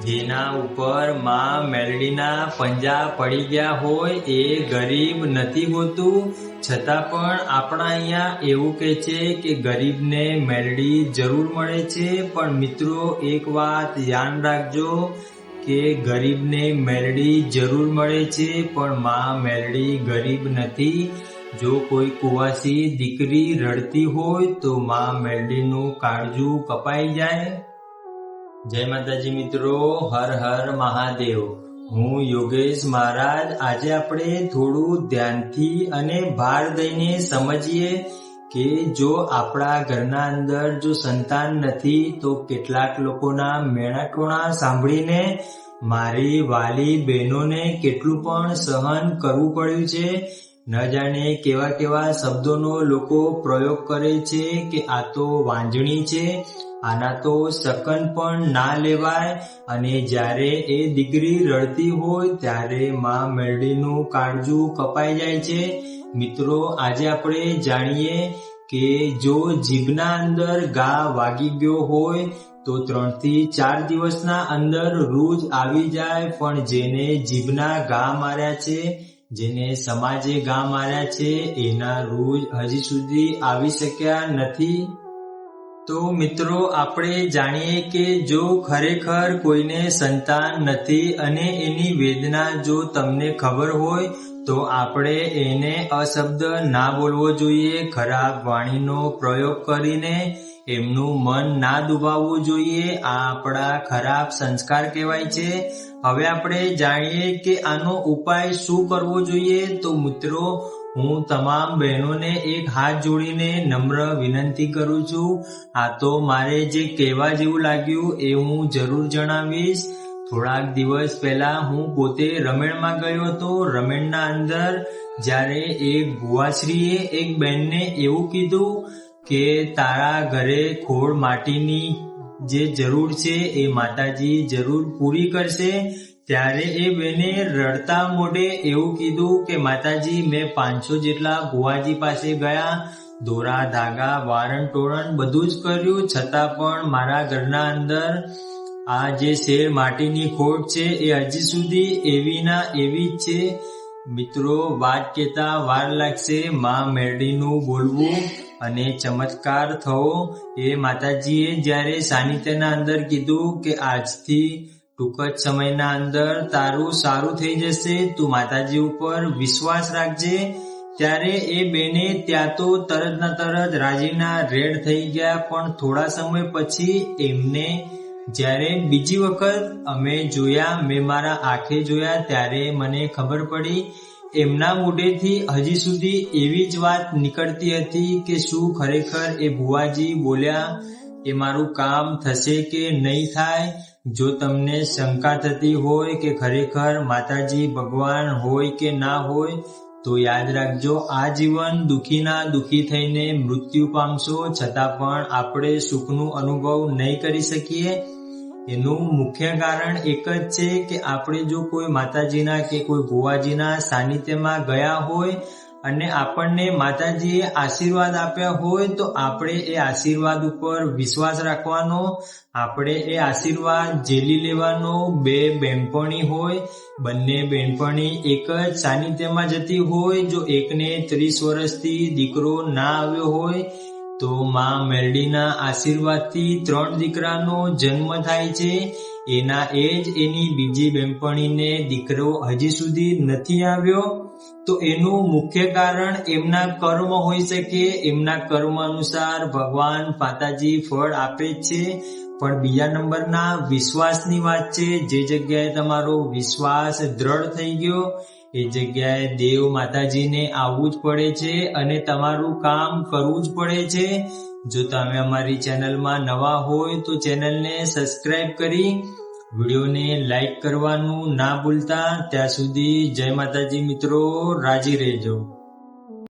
જેના ઉપર માં મેલડીના પંજા પડી ગયા હોય એ ગરીબ નથી હોતું, છતાં પણ આપણા અહીંયા એવું કહે છે કે ગરીબને મેલડી જરૂર મળે છે। પણ મિત્રો એક વાત ધ્યાન રાખજો કે ગરીબને મેલડી જરૂર મળે છે પણ માં મેલડી ગરીબ નથી। જો કોઈ કુવાસી દીકરી રડતી હોય તો માં મેલડીનું કાળજું કપાઈ જાય। જય માતાજી મિત્રો, હર હર મહાદેવ। હું યોગેશ મહારાજ। આજે આપણે થોડું ધ્યાનથી અને ભાર દઈને સમજીએ કે જો આપણા ઘરના અંદર જો સંતાન નથી તો કેટલાક લોકોના મેણાટોણા સાંભળીને મારી વાલી બહેનોને કેટલું પણ સહન કરવું પડ્યું છે। ન જાણે કેવા કેવા શબ્દોનો લોકો પ્રયોગ કરે છે કે આ તો વાંજણી છે, આના તો શકન પણ ના લેવાય। અને જ્યારે એ દીકરી રડતી હોય ત્યારે માં મેલડીનું કાળજું કપાઈ જાય છે। મિત્રો આજે આપણે જાણીએ કે જો જીભના અંદર ઘા વાગી ગયો હોય તો 3 થી 4 દિવસના અંદર રૂજ આવી જાય, પણ જેને જીભના ઘા માર્યા છે, જેને સમાજે ઘા માર્યા છે, એના રૂજ હજી સુધી આવી શક્યા નથી। તો મિત્રો આપણે જાણીએ કે જો ખરેખર કોઈને સંતાન નથી અને એની વેદના જો તમને ખબર હોય તો આપણે એને અશબ્દ ના બોલવો જોઈએ, ખરાબ વાણીનો પ્રયોગ કરીને એમનું મન ના દુભાવવું જોઈએ। આ આપણા ખરાબ સંસ્કાર કહેવાય છે। હવે આપણે જાણીએ કે આનો ઉપાય શું કરવો જોઈએ। તો મિત્રો હું તમામ બહેનોને એક હાથ જોડીને નમ્ર વિનંતી કરું છું। આ તો મારે જે કહેવા જેવું લાગ્યું એ હું જરૂર જણાવીશ। થોડાક દિવસ પહેલા હું પોતે રમેણમાં ગયો હતો। રમેણના અંદર જ્યારે એક ભુવાશ્રીએ એક બહેનને એવું કીધું કે તારા ઘરે ખોળ માટીની જે જરૂર છે એ માતાજી જરૂર પૂરી કરશે। ત્યારે એ બેને રડતા મોઢે એવું કીધું કે માતાજી મેં 500 જેટલા ભુવાજી પાસે ગયા, દોરા ધાગા વારણ ટોરણ બધું જ કર્યું, છતાં પણ મારા ઘરના અંદર આ જે શેર માટીની ખોટ છે એ હજી સુધી એવી ના એવી જ છે। મિત્રો વાત કહેતા વાર લાગશે, માં મેલડીનું બોલવું અને ચમત્કાર થવો એ માતાજીએ જ્યારે સાનિધ્યના અંદર કીધું કે આજથી ટૂંક જ સમયના અંદર તારું સારું થઈ જશે, તું માતાજી ઉપર વિશ્વાસ રાખજે। ત્યારે એ બેને ત્યાં તો તરતના તરત રાજીના રેડ થઈ ગયા, પણ થોડા સમય પછી એમને જ્યારે બીજી વખત અમે જોયા, મેં મારા આંખે જોયા, ત્યારે મને ખબર પડી એમના મોઢેથી હજી સુધી એવી જ વાત નીકળતી હતી કે શું ખરેખર એ ભુવાજી બોલ્યા એ મારું કામ થશે કે નહીં થાય। જો તમને શંકા થતી હોય કે ખરેખર માતાજી ભગવાન હોય કે ના હોય તો યાદ રાખજો, આ જીવન દુઃખીના દુઃખી થઈને મૃત્યુ પામશો, છતાં પણ આપણે સુખનું અનુભવ નહીં કરી શકીએ। એનું મુખ્ય કારણ એક જ છે કે આપણે જો કોઈ માતાજીના કે કોઈ ભુવાજીના સાનિધ્યમાં ગયા હોય અને આપણને માતાજીએ આશીર્વાદ આપ્યા હોય તો આપણે એ આશીર્વાદ ઉપર વિશ્વાસ રાખવાનો, આપણે એ આશીર્વાદ ઝેલી લેવાનો। 2 બહેનપણી હોય, બંને બહેનપણી એક જ સાનિધ્યમાં જતી હોય, જો એકને 30 વર્ષથી દીકરો ના આવ્યો હોય તો માં મેલડીના આશીર્વાદથી 3 દીકરાનો જન્મ થાય છે। એના એ જ એની બીજી બહેનપણીને દીકરો હજી સુધી નથી આવ્યો, તો એનું મુખ્ય કારણ એમના કર્મ હોઈ શકે। એમના કર્મ અનુસાર ભગવાન માતાજી ફળ આપે છે, પણ બીજા નંબરના વિશ્વાસની વાત છે। જે જગ્યાએ તમારો વિશ્વાસ દ્રઢ થઈ ગયો એ જગ્યાએ દેવ માતાજીને આવવું જ પડે છે અને તમારું કામ કરવું જ પડે છે। જો તમે અમારી ચેનલમાં નવા હોય તો ચેનલને સબસ્ક્રાઇબ કરી વિડીયોને લાઈક કરવાનું ના ભૂલતા। ત્યાં સુધી જય માતાજી મિત્રો, રાજી રહેજો।